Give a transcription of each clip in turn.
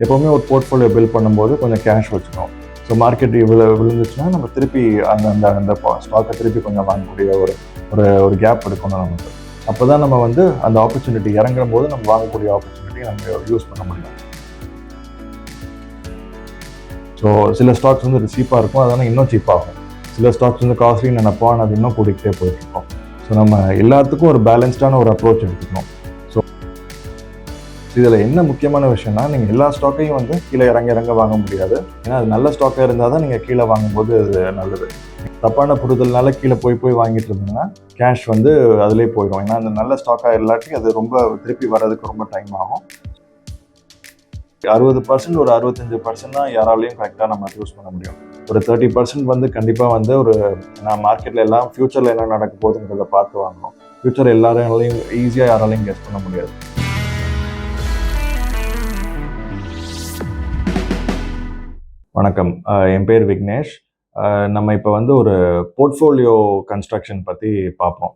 எப்போவுமே ஒரு portfolio build பண்ணும்போது கொஞ்சம் கேஷ் வச்சுக்கணும். ஸோ மார்க்கெட் இவ்வளோ விழுந்துச்சுன்னா நம்ம திருப்பி அந்த அந்த அந்த ஸ்டாக்கை திருப்பி கொஞ்சம் வாங்கக்கூடிய ஒரு ஒரு ஒரு கேப் எடுக்கணும் நமக்கு. அப்போ தான் நம்ம வந்து அந்த ஆப்பர்ச்சுனிட்டி இறங்குற போது நம்ம வாங்கக்கூடிய ஆப்பர்ச்சுனிட்டி நம்ம யூஸ் பண்ண முடியும். ஸோ சில ஸ்டாக்ஸ் வந்து சீப்பாக இருக்கும், அதனால் இன்னும் சீப்பாகும். சில ஸ்டாக்ஸ் வந்து காஸ்ட்லின்னு நினைப்போம், ஆனால் அது இன்னும் கூட்டிகிட்டே போயிட்டுருக்கோம். ஸோ நம்ம எல்லாத்துக்கும் ஒரு பேலன்ஸ்டான ஒரு அப்ரோச் எடுத்துக்கணும். ஸோ இதில் என்ன முக்கியமான விஷயம்னா, நீங்கள் எல்லா ஸ்டாக்கையும் வந்து கீழே இறங்க வாங்க முடியாது. ஏன்னா அது நல்ல ஸ்டாக்காக இருந்தால் தான் நீங்கள் கீழே வாங்கும்போது அது நல்லது. தப்பான புரிதல்னால கீழே போய் வாங்கிட்டு இருந்தீங்கன்னா கேஷ் வந்து அதிலே போயிடும். ஏன்னா அந்த நல்ல ஸ்டாக்காக இல்லாட்டி அது ரொம்ப திருப்பி வர்றதுக்கு ரொம்ப டைம் ஆகும். 60% ஒரு 65% தான் யாராலையும் கரெக்டாக நம்ம யூஸ் பண்ண முடியும். ஒரு 30% வந்து கண்டிப்பாக வந்து ஒரு நான் மார்க்கெட்டில் எல்லாம் ஃபியூச்சரில் என்ன நடக்க போகுதுங்கிறத பார்த்து வாங்கணும். ஃபியூச்சர் எல்லாராலையும் ஈஸியாக யாராலையும் கெஸ் பண்ண முடியாது. வணக்கம், என் பேர் விக்னேஷ். நம்ம இப்போ வந்து ஒரு போர்ட்ஃபோலியோ கன்ஸ்ட்ரக்ஷன் பற்றி பார்ப்போம்.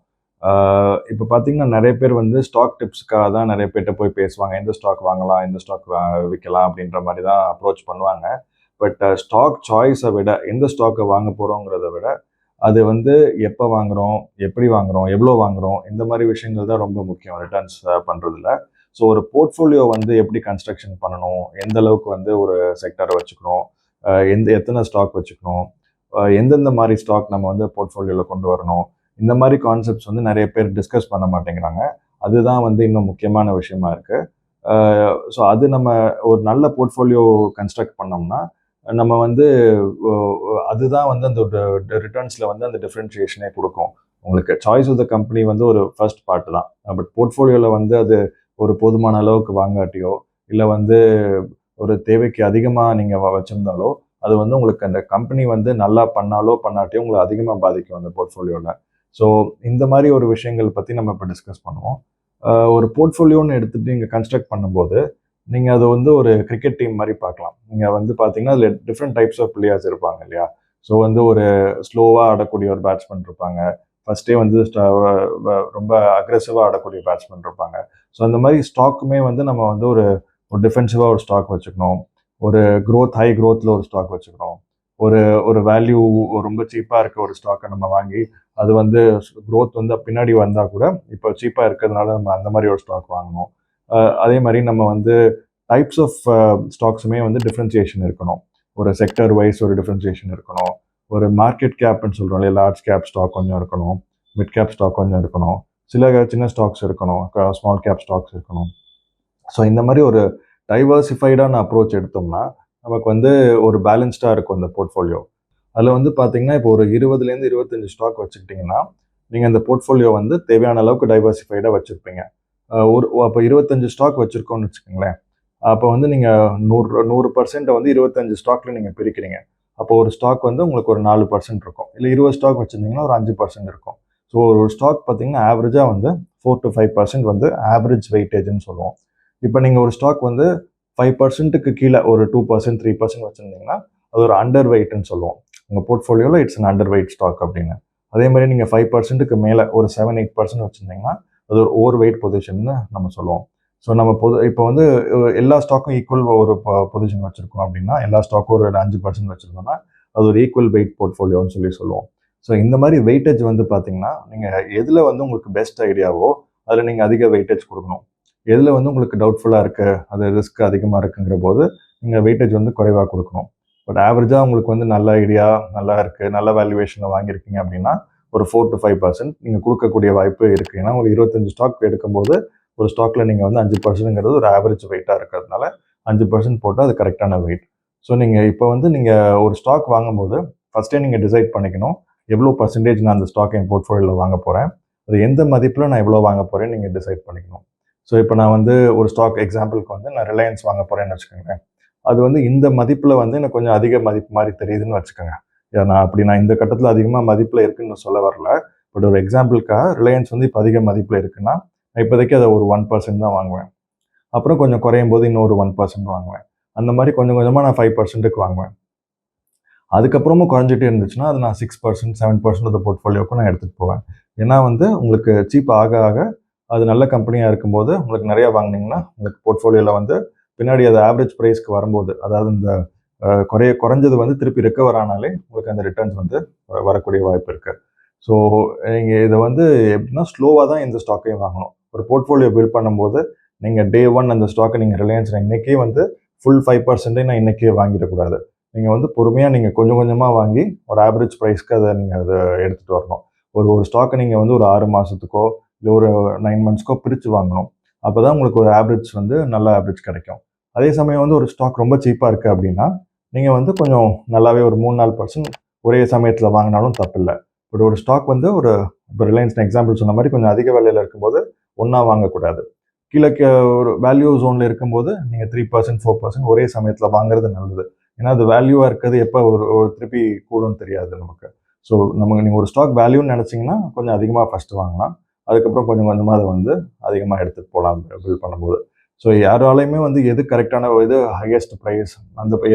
இப்போ பார்த்தீங்கன்னா நிறைய பேர் வந்து ஸ்டாக் டிப்ஸ்க்காக தான் நிறைய பேர்கிட்ட போய் பேசுவாங்க. எந்த ஸ்டாக் வாங்கலாம், எந்த ஸ்டாக் விற்கலாம் அப்படின்ற மாதிரி தான் அப்ரோச் பண்ணுவாங்க. பட் ஸ்டாக் சாய்ஸை விட எந்த ஸ்டாக்கை வாங்க போகிறோங்கிறத விட அது வந்து எப்போ வாங்குகிறோம், எப்படி வாங்குகிறோம், எவ்வளோ வாங்குகிறோம், இந்த மாதிரி விஷயங்கள் தான் ரொம்ப முக்கியம் ரிட்டர்ன்ஸ் பண்ணுறதுல. ஸோ ஒரு போர்ட்ஃபோலியோ வந்து எப்படி கன்ஸ்ட்ரக்ஷன் பண்ணணும், எந்த அளவுக்கு வந்து ஒரு செக்டரை வச்சுக்கணும், எத்தனை ஸ்டாக் வச்சுக்கணும், எந்தெந்த மாதிரி ஸ்டாக் நம்ம வந்து போர்ட்ஃபோலியோவில் கொண்டு வரணும், இந்த மாதிரி கான்செப்ட்ஸ் வந்து நிறைய பேர் டிஸ்கஸ் பண்ண மாட்டேங்கிறாங்க. அதுதான் வந்து இன்னும் முக்கியமான விஷயமா இருக்குது. ஸோ அது நம்ம ஒரு நல்ல போர்ட்ஃபோலியோ கன்ஸ்ட்ரக்ட் பண்ணோம்னா நம்ம வந்து அதுதான் வந்து அந்த ரிட்டர்ன்ஸில் வந்து அந்த டிஃப்ரென்ஷியேஷனே கொடுக்கும். உங்களுக்கு சாய்ஸ் ஆஃப் த கம்பெனி வந்து ஒரு ஃபர்ஸ்ட் பார்ட் தான். பட் போர்ட்ஃபோலியோவில் வந்து அது ஒரு போதுமான அளவுக்கு வாங்காட்டியோ இல்லை வந்து ஒரு தேவைக்கு அதிகமாக நீங்கள் வச்சுருந்தாலோ அது வந்து உங்களுக்கு அந்த கம்பெனி வந்து நல்லா பண்ணாலோ பண்ணாட்டியோ உங்களை அதிகமாக பாதிக்கும் அந்த போர்ட்ஃபோலியோவில். ஸோ இந்த மாதிரி ஒரு விஷயங்கள் பற்றி நம்ம இப்போ டிஸ்கஸ் பண்ணுவோம். ஒரு போர்ட்ஃபோலியோன்னு எடுத்துகிட்டு நீங்கள் கன்ஸ்ட்ரக்ட் பண்ணும்போது நீங்கள் அதை வந்து ஒரு கிரிக்கெட் டீம் மாதிரி பார்க்கலாம். நீங்கள் வந்து பார்த்தீங்கன்னா அதில் டிஃப்ரெண்ட் டைப்ஸ் ஆஃப் பிளேயர்ஸ் இருப்பாங்க இல்லையா. ஸோ வந்து ஒரு ஸ்லோவாக ஆடக்கூடிய ஒரு பேட்ஸ்மேன் இருப்பாங்க, ஃபர்ஸ்டே வந்து ரொம்ப அக்ரெசிவாக ஆடக்கூடிய பேட்ஸ்மேன் இருப்பாங்க. ஸோ அந்த மாதிரி ஸ்டாக்குமே வந்து நம்ம வந்து ஒரு டிஃபென்சிவாக ஒரு ஸ்டாக் வச்சுக்கணும், ஒரு ஹை க்ரோத்தில் ஒரு ஸ்டாக் வச்சுக்கணும், ஒரு வேல்யூ ரொம்ப சீப்பாக இருக்க ஒரு ஸ்டாக்கை நம்ம வாங்கி அது வந்து க்ரோத் வந்து பின்னாடி வந்தால் கூட இப்போ சீப்பாக இருக்கிறதுனால நம்ம அந்த மாதிரி ஒரு ஸ்டாக் வாங்கணும். அதே மாதிரி நம்ம வந்து டைப்ஸ் ஆஃப் ஸ்டாக்ஸுமே வந்து டிஃப்ரென்சியேஷன் இருக்கணும். ஒரு செக்டர் வைஸ் ஒரு டிஃப்ரென்சியேஷன் இருக்கணும். ஒரு மார்க்கெட் கேப்னு சொல்கிறோம் இல்லையா, லார்ஜ் கேப் ஸ்டாக் கொஞ்சம் இருக்கணும், மிட் கேப் ஸ்டாக் கொஞ்சம் இருக்கணும், சில சின்ன ஸ்டாக்ஸ் இருக்கணும், ஸ்மால் கேப் ஸ்டாக்ஸ் இருக்கணும். ஸோ இந்த மாதிரி ஒரு டைவர்சிஃபைடான அப்ரோச் எடுத்தோம்னா நமக்கு வந்து ஒரு பேலன்ஸ்டாக இருக்கும் அந்த போர்ட்ஃபோலியோ. அதில் வந்து பார்த்தீங்கன்னா இப்போ ஒரு 20லேருந்து 25 ஸ்டாக் வச்சுக்கிட்டிங்கன்னா நீங்கள் அந்த போர்ட்ஃபோலியோ வந்து தேவையான அளவுக்கு டைவர்சிஃபைடாக வச்சுருப்பீங்க. அப்போ 25 ஸ்டாக் வச்சுருக்கோன்னு வச்சுக்கோங்களேன். அப்போ வந்து நீங்கள் 100% வந்து 25 ஸ்டாக்கில் நீங்கள் பிரிக்கிறீங்க. அப்போ ஒரு ஸ்டாக் வந்து உங்களுக்கு ஒரு 4% இருக்கும். இல்லை 20 ஸ்டாக் வச்சுருந்தீங்கன்னா ஒரு 5% இருக்கும். ஸோ ஒரு ஸ்டாக் பார்த்தீங்கன்னா ஆவரேஜாக வந்து 4 to 5% வந்து ஆவரேஜ் வெயிட்டேஜ்னு சொல்லுவோம். இப்போ நீங்கள் ஒரு ஸ்டாக் வந்து 5%க்கு கீழே ஒரு 2%, 3% வச்சுருந்தீங்கன்னா அது ஒரு அண்டர் வெயிட்னு சொல்லுவோம். உங்கள் போர்ட்ஃபோலியோவில் it's an underweight stock அப்படின்னு. அதே மாதிரி நீங்கள் 5%க்கு மேலே ஒரு 7-8% வச்சுருந்தீங்கன்னா அது ஒரு ஓவர் வெயிட் பொசிஷன்னு நம்ம சொல்லுவோம். ஸோ நம்ம இப்போ வந்து எல்லா ஸ்டாக்கும் ஈக்குவல் ஒரு பொசிஷன் வச்சுருக்கோம் அப்படின்னா, எல்லா ஸ்டாக்கும் ஒரு 5% வச்சுருந்தோம்னா அது ஒரு ஈக்குவல் வெயிட் போர்ட்ஃபோலியோன்னு சொல்லுவோம். ஸோ இந்த மாதிரி வெயிட்டேஜ் வந்து பார்த்தீங்கன்னா நீங்கள் எதில் வந்து உங்களுக்கு பெஸ்ட் ஐடியாவோ அதில் நீங்கள் அதிக வெயிட்டேஜ் கொடுக்கணும். எதில் வந்து உங்களுக்கு டவுட்ஃபுல்லாக இருக்குது, அது ரிஸ்க் அதிகமாக இருக்குங்கிற போது நீங்கள் வெயிட்டேஜ் வந்து குறைவாக கொடுக்கணும். பட் ஆவரேஜாக உங்களுக்கு வந்து நல்ல ஐடியா, நல்லா இருக்குது, நல்ல வேல்யூவேஷனில் வாங்கியிருக்கீங்க அப்படின்னா ஒரு 4 to 5% நீங்கள் கொடுக்கக்கூடிய வாய்ப்பு இருக்குது. ஏன்னா ஒரு 25 ஸ்டாக் எடுக்கும்போது ஒரு ஸ்டாக்கில் நீங்கள் வந்து 5%ங்கிறது ஒரு ஆவரேஜ் வெயிட்டாக இருக்கிறதுனால 5% போட்டால் அது கரெக்டான வெயிட். ஸோ நீங்கள் இப்போ வந்து நீங்கள் ஒரு ஸ்டாக் வாங்கும்போது ஃபஸ்ட்டே நீங்கள் டிசைட் பண்ணிக்கணும், எவ்வளோ பர்சன்டேஜ் நான் அந்த ஸ்டாக் என் போர்ட்ஃபோலியோவில் வாங்க போகிறேன், அது எந்த மதிப்பில் நான் எவ்வளோ வாங்க போகிறேன்னு நீங்கள் டிசைட் பண்ணிக்கணும். ஸோ இப்போ நான் வந்து ஒரு ஸ்டாக் எக்ஸாம்பிளுக்கு வந்து நான் ரிலையன்ஸ் வாங்க போகிறேன்னு வச்சுக்கோங்களேன். அது வந்து இந்த மதிப்பில் வந்து எனக்கு கொஞ்சம் அதிக மதிப்பு மாதிரி தெரியுதுன்னு வச்சுக்கோங்க. நான் இந்த கட்டத்தில் அதிகமாக மதிப்பில் இருக்குன்னு சொல்ல வரல. பட் ஒரு எக்ஸாம்பிளுக்காக ரிலையன்ஸ் வந்து இப்போ அதிக மதிப்பில் இருக்குன்னா நான் இப்போதைக்கு அதை ஒரு 1% தான் வாங்குவேன். அப்புறம் கொஞ்சம் குறையும் போது இன்னொரு 1% வாங்குவேன். அந்த மாதிரி கொஞ்சம் கொஞ்சமாக நான் 5%க்கு வாங்குவேன். அதுக்கப்புறமும் குறைஞ்சிட்டே இருந்துச்சுன்னா அது நான் 6%, 7% ஆஃப் போர்ட்ஃபோலியோக்கும் நான் எடுத்துகிட்டு போவேன். ஏன்னா வந்து உங்களுக்கு சீப் ஆக ஆக அது நல்ல கம்பெனியாக இருக்கும்போது உங்களுக்கு நிறையா வாங்கினீங்கன்னா உங்களுக்கு போர்ட்ஃபோலியோவில் வந்து பின்னாடி அது ஆவரேஜ் ப்ரைஸ்க்கு வரும்போது, அதாவது இந்த குறைஞ்சது வந்து திருப்பி ரெக்கவர் ஆனாலே உங்களுக்கு அந்த ரிட்டர்ன்ஸ் வந்து வரக்கூடிய வாய்ப்பு இருக்கு. ஸோ நீங்கள் இதை வந்து எப்படின்னா ஸ்லோவாக தான் இந்த ஸ்டாக்கையும் வாங்கணும். ஒரு போர்ட்ஃபோலியோ பில்ட் பண்ணும்போது நீங்கள் டே ஒன் அந்த ஸ்டாக்கை நீங்கள் ரிலையன்ஸ் இன்னைக்கே வந்து ஃபுல் 5% நான் இன்றைக்கே வாங்கிடக்கூடாது. நீங்கள் வந்து பொறுமையாக நீங்கள் கொஞ்சம் கொஞ்சமாக வாங்கி ஒரு ஆவரேஜ் ப்ரைஸ்க்கு நீங்கள் அதை எடுத்துகிட்டு வரணும். ஒரு ஸ்டாக்கை நீங்கள் வந்து ஒரு 6 மாதத்துக்கோ இல்லை ஒரு 9 மந்த்ஸ்க்கோ பிரித்து வாங்கணும். அப்போ தான் உங்களுக்கு ஒரு ஆவரேஜ் வந்து நல்ல ஆவரேஜ் கிடைக்கும். அதே சமயம் வந்து ஒரு ஸ்டாக் ரொம்ப சீப்பாக இருக்குது அப்படின்னா நீங்கள் வந்து கொஞ்சம் நல்லாவே ஒரு 3-4% ஒரே சமயத்தில் வாங்கினாலும் தப்பில்லை. பட் ஒரு ஸ்டாக் வந்து இப்போ ரிலையன்ஸ் எக்ஸாம்பிள் சொன்ன மாதிரி கொஞ்சம் அதிக விலையில் இருக்கும்போது ஒன்றா வாங்கக்கூடாது. கீழே ஒரு வேல்யூ ஜோனில் இருக்கும்போது நீங்கள் 3% 4% ஒரே சமயத்தில் வாங்குறது நல்லது. ஏன்னா அது வேல்யூவாக இருக்கிறது எப்போ ஒரு திருப்பி கூடும்னு தெரியாது நமக்கு. ஸோ நீங்கள் ஒரு ஸ்டாக் வேல்யூன்னு நினச்சிங்கன்னா கொஞ்சம் அதிகமாக ஃபஸ்ட்டு வாங்கலாம். அதுக்கப்புறம் கொஞ்சம் கொஞ்சமாக அதை வந்து அதிகமாக எடுத்துகிட்டு போகலாம் பில்ட் பண்ணும்போது. ஸோ யாராலையுமே வந்து எது கரெக்டான எது ஹையஸ்ட் ப்ரைஸ்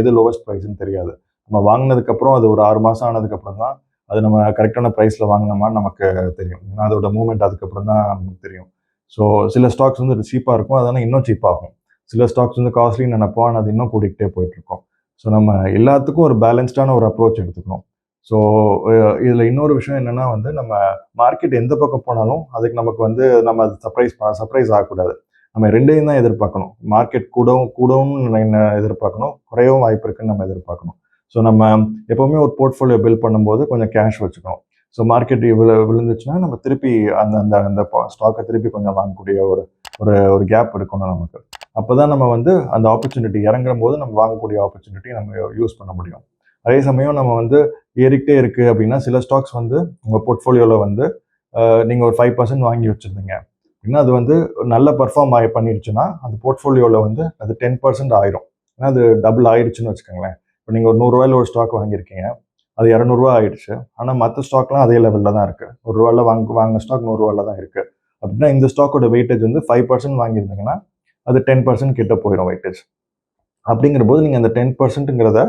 எது லோவஸ்ட் ப்ரைஸ்ன்னு தெரியாது. நம்ம வாங்கினதுக்கப்புறம் அது ஒரு 6 மாதம் ஆனதுக்கப்புறம் தான் அது நம்ம கரெக்டான ப்ரைஸில் வாங்கினோமான்னு நமக்கு தெரியும். ஏன்னா அதோட மூவ்மெண்ட் அதுக்கப்புறம் தான் நமக்கு தெரியும். ஸோ சில ஸ்டாக்ஸ் வந்து சீப்பாக இருக்கும், அதனால் இன்னும் சீப்பாகும். சில ஸ்டாக்ஸ் வந்து காஸ்ட்லின்னு நினைப்போம், ஆனால் அது இன்னும் கூட்டிகிட்டே போயிட்டுருக்கோம். ஸோ நம்ம எல்லாத்துக்கும் ஒரு பேலன்ஸ்டான ஒரு அப்ரோச் எடுத்துக்கணும். ஸோ இதில் இன்னொரு விஷயம் என்னென்னா வந்து நம்ம மார்க்கெட் எந்த பக்கம் போனாலும் அதுக்கு நமக்கு வந்து நம்ம அது சர்ப்ரைஸ் ஆகக்கூடாது. நம்ம ரெண்டையும் தான் எதிர்பார்க்கணும். மார்க்கெட் கூடவும் என்ன எதிர்பார்க்கணும், குறையவும் வாய்ப்பு இருக்குன்னு நம்ம எதிர்பார்க்கணும். ஸோ நம்ம எப்போவுமே ஒரு போர்ட்ஃபோலியோ பில்ட் பண்ணும்போது கொஞ்சம் கேஷ் வச்சுக்கணும். ஸோ மார்க்கெட் விழுந்துச்சுன்னா நம்ம திருப்பி அந்த அந்த அந்த ஸ்டாக்கை திருப்பி கொஞ்சம் வாங்கக்கூடிய ஒரு ஒரு ஒரு கேப் இருக்கணும் நமக்கு. அப்போ தான் நம்ம வந்து அந்த ஆப்பர்ச்சுனிட்டி இறங்குற போது நம்ம வாங்கக்கூடிய ஆப்பர்ச்சுனிட்டி நம்ம யூஸ் பண்ண முடியும். அதே சமயம் நம்ம வந்து ஏறிக்கிட்டே இருக்குது அப்படின்னா சில ஸ்டாக்ஸ் வந்து உங்கள் போர்ட்ஃபோலியோவில் வந்து நீங்கள் ஒரு 5% வாங்கி வச்சுருந்தீங்க அப்படின்னா அது வந்து நல்ல பர்ஃபார்ம் பண்ணிடுச்சுன்னா அந்த போர்ட்ஃபோலியோவில் வந்து அது 10% ஆயிரும். ஏன்னா அது டபுள் ஆயிடுச்சுன்னு வச்சுக்கோங்களேன். இப்போ நீங்கள் ஒரு ₹100 ஒரு ஸ்டாக் வாங்கியிருக்கீங்க, அது ₹200 ஆயிடுச்சு. ஆனால் மற்ற ஸ்டாக்லாம் அதே லெவலில் தான் இருக்குது. ₹1 வாங்கின ஸ்டாக் ₹100 தான் இருக்குது. அப்படின்னா இந்த ஸ்டாக்கோட வெயிட்டேஜ் வந்து 5% வாங்கியிருந்தீங்கன்னா அது 10% கிட்ட போயிடும் வெயிட்டேஜ். அப்படிங்கிற போது நீங்கள் அந்த 10%ங்கிறத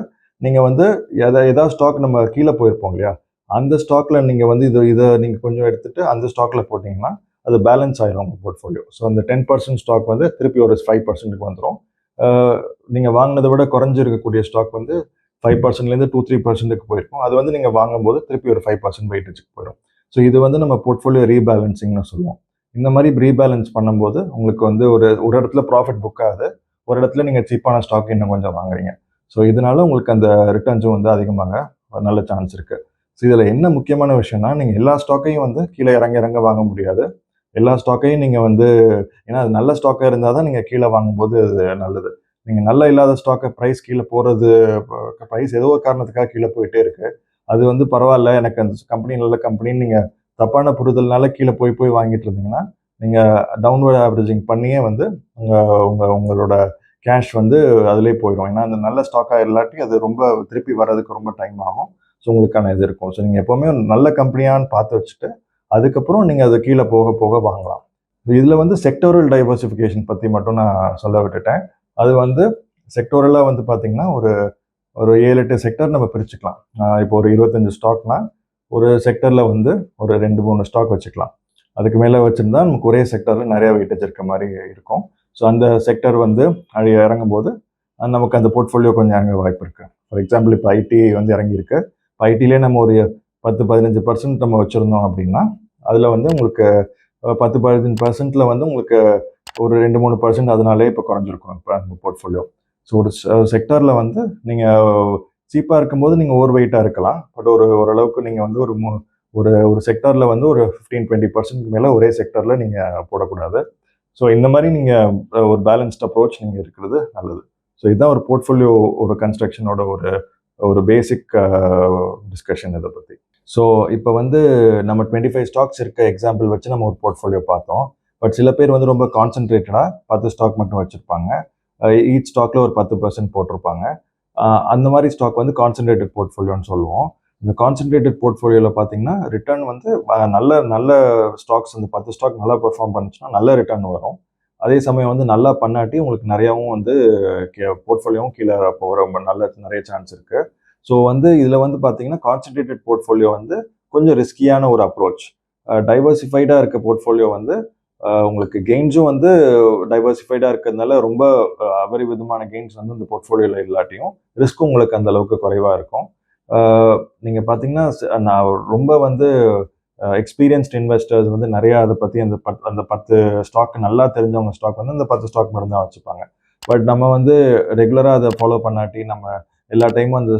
நீங்கள் வந்து ஏதாவது ஸ்டாக் நம்ம கீழே போயிருப்போம் இல்லையா, அந்த ஸ்டாக்கில் நீங்கள் வந்து இதை நீங்கள் கொஞ்சம் எடுத்துகிட்டு அந்த ஸ்டாக்கில் போட்டிங்கன்னா அது பேலன்ஸ் ஆயிரும் உங்கள் போர்ட்ஃபோலியோ. ஸோ அந்த 10% ஸ்டாக் வந்து திருப்பி ஒரு 5%க்கு வந்துடும். நீங்கள் வாங்கினதை விட குறைஞ்சிருக்கக்கூடிய ஸ்டாக் வந்து 5%லேருந்து 2-3%க்கு போயிருக்கும். அது வந்து நீங்கள் வாங்கும்போது திருப்பி ஒரு 5% வெயிட்டேஜுக்கு போயிடும். ஸோ இது வந்து நம்ம போர்ட்ஃபோலியோ ரீபேலன்சிங்னு சொல்லுவோம். இந்த மாதிரி ரீபேலன்ஸ் பண்ணும்போது உங்களுக்கு வந்து ஒரு ஒரு இடத்துல ப்ராஃபிட் புக் ஆகுது, ஒரு இடத்துல நீங்கள் சீப்பான ஸ்டாக் இன்னும் கொஞ்சம் வாங்குறீங்க. ஸோ இதனால உங்களுக்கு அந்த ரிட்டர்ன்ஸும் வந்து அதிகமாக நல்ல சான்ஸ் இருக்குது. ஸோ இதில் என்ன முக்கியமான விஷயம்னா நீங்கள் எல்லா ஸ்டாக்கையும் வந்து கீழே இறங்க வாங்க முடியாது. எல்லா ஸ்டாக்கையும் நீங்கள் வந்து ஏன்னா அது நல்ல ஸ்டாக்காக இருந்தால் தான் நீங்கள் கீழே வாங்கும்போது அது நல்லது. நீங்கள் நல்லா இல்லாத ஸ்டாக்கை ப்ரைஸ் கீழே போகிறது ப்ரைஸ் ஏதோ ஒரு காரணத்துக்காக கீழே போயிட்டே இருக்குது. அது வந்து பரவாயில்ல, எனக்கு அந்த கம்பெனி நல்ல கம்பெனின்னு நீங்கள் தப்பான புரிதல்னால கீழே போய் வாங்கிட்டு இருந்தீங்கன்னா நீங்கள் டவுன்வர்ட் ஆவரேஜிங் பண்ணியே வந்து உங்களோட கேஷ் வந்து அதிலே போயிடும். ஏன்னா அந்த நல்ல ஸ்டாக்காக இல்லாட்டி அது ரொம்ப திருப்பி வர்றதுக்கு ரொம்ப டைம் ஆகும். ஸோ உங்களுக்கான இது இருக்கும். ஸோ நீங்கள் எப்போவுமே நல்ல கம்பெனியான்னு பார்த்து வச்சுட்டு அதுக்கப்புறம் நீங்கள் அது கீழே போக போக வாங்கலாம். இதில் வந்து செக்டோரல் டைவர்சிஃபிகேஷன் பற்றி மட்டும் நான் சொல்ல விட்டுட்டேன். அது வந்து செக்டோரலாக வந்து பார்த்தீங்கன்னா ஒரு ஒரு 7-8 செக்டர் நம்ம பிரிச்சுக்கலாம். இப்போ ஒரு 25 ஸ்டாக்னா ஒரு செக்டரில் வந்து ஒரு 2-3 ஸ்டாக் வச்சுக்கலாம். அதுக்கு மேலே வச்சுருந்தா நமக்கு ஒரே செக்டரில் நிறையா வெயிட்டேஜ் இருக்க மாதிரி இருக்கும். ஸோ அந்த செக்டர் வந்து இறங்கும் போது நமக்கு அந்த போர்ட்ஃபோலியோ கொஞ்சம் இறங்க வாய்ப்பு இருக்குது. ஃபார் எக்ஸாம்பிள் இப்போ ஐடி வந்து இறங்கியிருக்கு. இப்போ ஐடியிலே நம்ம ஒரு 10-15% நம்ம வச்சுருந்தோம் அப்படின்னா அதில் வந்து உங்களுக்கு 10-15%ல் வந்து உங்களுக்கு ஒரு 2-3% அதனாலே இப்போ குறைஞ்சிருக்கும் இப்போ அந்த போர்ட்ஃபோலியோ. ஸோ ஒரு செக்டரில் வந்து நீங்கள் சீப்பாக இருக்கும்போது நீங்கள் ஓவர் வெயிட்டாக இருக்கலாம். பட் ஓரளவுக்கு நீங்கள் வந்து ஒரு ஒரு செக்டரில் வந்து ஒரு 15-20% மேலே ஒரே செக்டரில் நீங்கள் போடக்கூடாது. ஸோ இந்த மாதிரி நீங்கள் ஒரு பேலன்ஸ்ட் அப்ரோச் நீங்கள் இருக்கிறது நல்லது. ஸோ இதுதான் ஒரு போர்ட்ஃபோலியோ ஒரு கன்ஸ்ட்ரக்ஷனோட ஒரு ஒரு பேசிக் டிஸ்கஷன் இதை பற்றி. ஸோ இப்போ வந்து நம்ம 25 ஸ்டாக்ஸ் இருக்க எக்ஸாம்பிள் வச்சு நம்ம ஒரு போர்ட்ஃபோலியோ பார்த்தோம். பட் சில பேர் வந்து ரொம்ப கான்சென்ட்ரேட்டடாக 10 ஸ்டாக் மட்டும் வச்சுருப்பாங்க. ஈச் ஸ்டாக்ல ஒரு 10% போட்டிருப்பாங்க. அந்த மாதிரி ஸ்டாக் வந்து கான்சென்ட்ரேட்டட் போர்ட்ஃபோலியோன்னு சொல்லுவோம். இந்த கான்சென்ட்ரேட்டட் போர்ட்ஃபோலியோவில் பார்த்தீங்கன்னா ரிட்டர்ன் வந்து நல்ல நல்ல ஸ்டாக்ஸ் இந்த 10 ஸ்டாக் நல்லா பெர்ஃபார்ம் பண்ணுச்சுன்னா நல்ல ரிட்டர்ன் வரும். அதே சமயம் வந்து நல்லா பண்ணாட்டி உங்களுக்கு நிறையாவும் வந்து போர்ட்ஃபோலியோவும் கீழே போகிற நிறைய சான்ஸ் இருக்குது. ஸோ வந்து இதில் வந்து பார்த்தீங்கன்னா கான்சென்ட்ரேட்டட் போர்ட்ஃபோலியோ வந்து கொஞ்சம் ரிஸ்கியான ஒரு அப்ரோச். டைவர்சிஃபைடாக இருக்க போர்ட்ஃபோலியோ வந்து உங்களுக்கு கெயின்ஸும் வந்து டைவர்சிஃபைடாக இருக்கிறதுனால ரொம்ப அபரிவிதமான கெயின்ஸ் வந்து இந்த போர்ட்ஃபோலியோவில் இல்லாட்டியும் ரிஸ்க்கும் உங்களுக்கு அந்த அளவுக்கு குறைவாக இருக்கும். நீங்கள் பார்த்தீங்கன்னா நான் ரொம்ப வந்து எக்ஸ்பீரியன்ஸ்ட் இன்வெஸ்டர்ஸ் வந்து நிறையா அதை பற்றி அந்த 10 ஸ்டாக் நல்லா தெரிஞ்சவங்க ஸ்டாக் வந்து அந்த 10 ஸ்டாக் மட்டும் தான் வச்சுப்பாங்க. பட் நம்ம வந்து ரெகுலராக அதை ஃபாலோ பண்ணாட்டி நம்ம எல்லா டைமும் அந்த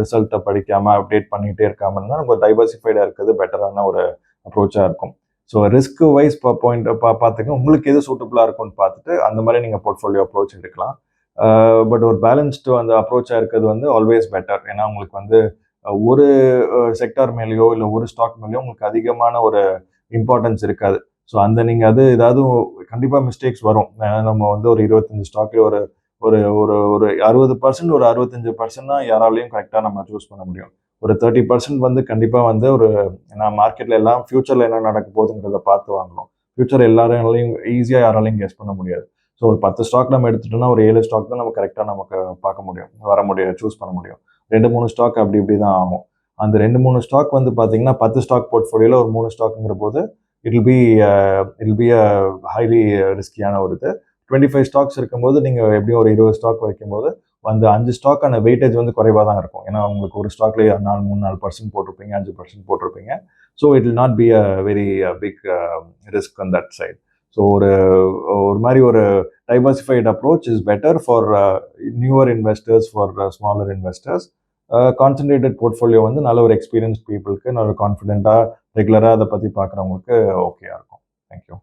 ரிசல்ட்டை படிக்காமல் அப்டேட் பண்ணிகிட்டே இருக்காமல் இருந்தால் நமக்கு டைவர்சிஃபைடாக இருக்கிறது பெட்டரான ஒரு அப்ரோச்சாக இருக்கும். ஸோ ரிஸ்க் வைஸ் பாயிண்ட் பார்த்துக்க உங்களுக்கு எது சூட்டபுளாக இருக்கும்னு பார்த்துட்டு அந்த மாதிரி நீங்கள் போர்ட்ஃபோலியோ அப்ரோச் எடுக்கலாம். பட் ஒரு பேலன்ஸ்டு அந்த அப்ரோச்சாக இருக்கிறது வந்து ஆல்வேஸ் பெட்டர். ஏன்னா உங்களுக்கு வந்து ஒரு செக்டார் மேலேயோ இல்லை ஒரு ஸ்டாக் மேலேயோ உங்களுக்கு அதிகமான ஒரு இம்பார்ட்டன்ஸ் இருக்காது. ஸோ அந்த நீங்கள் அது ஏதாவது கண்டிப்பாக மிஸ்டேக்ஸ் வரும். நம்ம வந்து ஒரு 25 ஸ்டாக்ல ஒரு ஒரு ஒரு ஒரு 60% ஒரு 65% தான் யாராலையும் கரெக்டாக நம்ம சூஸ் பண்ண முடியும். ஒரு 30% வந்து கண்டிப்பாக வந்து ஒரு நான் மார்க்கெட்டில் எல்லாம் ஃபியூச்சரில் என்ன நடக்க போகுதுங்கிறத பார்த்து வாங்கணும். ஃபியூச்சர் எல்லாராலையும் ஈஸியாக யாராலையும் கெஸ் பண்ண முடியாது. ஸோ ஒரு 10 ஸ்டாக் நம்ம எடுத்துட்டோம்னா ஒரு 7 ஸ்டாக் தான் நம்ம கரெக்டாக நமக்கு பார்க்க முடியும், வர முடியும், சூஸ் பண்ண முடியும். 2, 3 ஸ்டாக் அப்படி இப்படி தான் ஆகும். அந்த 2, 3 ஸ்டாக் வந்து பார்த்தீங்கன்னா 10 ஸ்டாக் போர்ட்ஃபோலியோல ஒரு 3 ஸ்டாக்குங்கிற போது it will be a highly ரிஸ்கியான ஒரு இது. 25 ஸ்டாக்ஸ் இருக்கும்போது நீங்கள் எப்படியும் ஒரு 20 ஸ்டாக் வைக்கும்போது அந்த 5 ஸ்டாக்கான வெயிட்டேஜ் வந்து குறைவாக தான் இருக்கும். ஏன்னா உங்களுக்கு ஒரு ஸ்டாக்லேயே 3-4% போட்டிருப்பீங்க, 5% போட்டிருப்பீங்க. So it will not be a very big risk on that side. So ஒரு ஒரு மாதிரி ஒரு diversified approach is better for newer investors, for smaller investors. Concentrated portfolio வந்து நல்ல ஒரு எக்ஸ்பீரியன்ஸ் பீப்புளுக்கு நல்ல கான்ஃபிடென்ட்டாக ரெகுலராக அதை பற்றி பார்க்குறவங்களுக்கு ஓகேயா இருக்கும். தேங்க்யூ.